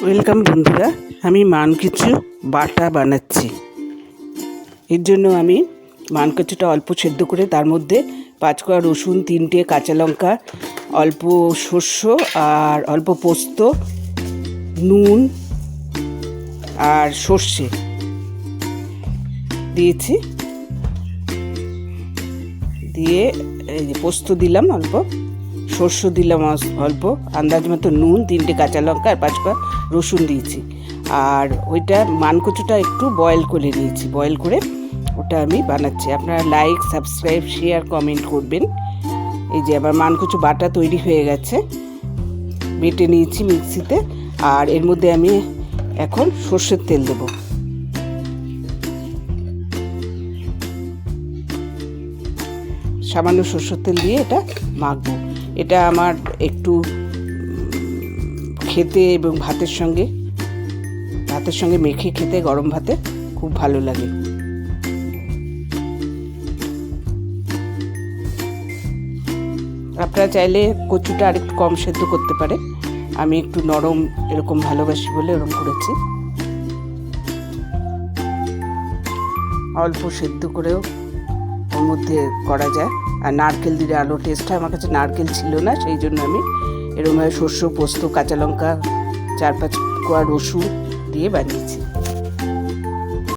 Welcome বন্ধুরা, আমি মানকিচু বাটা বানাচ্ছি। এর জন্য আমি মানকিচুটা অল্প সেদ্ধ করে তার মধ্যে 5 কোয়া রসুন, 3টে কাঁচা লঙ্কা, অল্প শস্য আর অল্প পোস্ত, নুন আর সর্ষে দিয়েছি। দিয়ে এই যে পোস্ত দিলাম, অল্প সর্ষে দিলাম, অল্প আন্দাজ মতো নুন, 3টে কাঁচা লঙ্কা আর 5 কোয়া রসুন দিয়েছি। আর ওইটা মানকচুটা একটু বয়েল করে নিয়েছি। বয়েল করে ওটা আমি বানাচ্ছি। আপনারা লাইক, সাবস্ক্রাইব, শেয়ার, কমেন্ট করবেন। এই যে আবার মানকচু বাটা তৈরি হয়ে গেছে, বেটে নিয়েছি মিক্সিতে। আর এর মধ্যে আমি এখন সর্ষের তেল দেবো। সামান্য সর্ষের তেল দিয়ে এটা মাখবো। এটা আমার একটু খেতে এবং ভাতের সঙ্গে মেখে খেতে, গরম ভাতে খুব ভালো লাগে। আপনারা চাইলে কচুটা আরেকটু কম সেদ্ধ করতে পারে। আমি একটু নরম এরকম ভালোবাসি বলে এরকম করেছি। অল্প সেদ্ধ করেও ওর মধ্যে করা যায়। আর নারকেল দিলে আরও টেস্ট হয়। আমার কাছে নারকেল ছিল না, সেই জন্য আমি এরকমভাবে শস্য, পোস্ত, কাঁচা লঙ্কা, 4-5 কোয়া রসুন দিয়ে বানিয়েছি।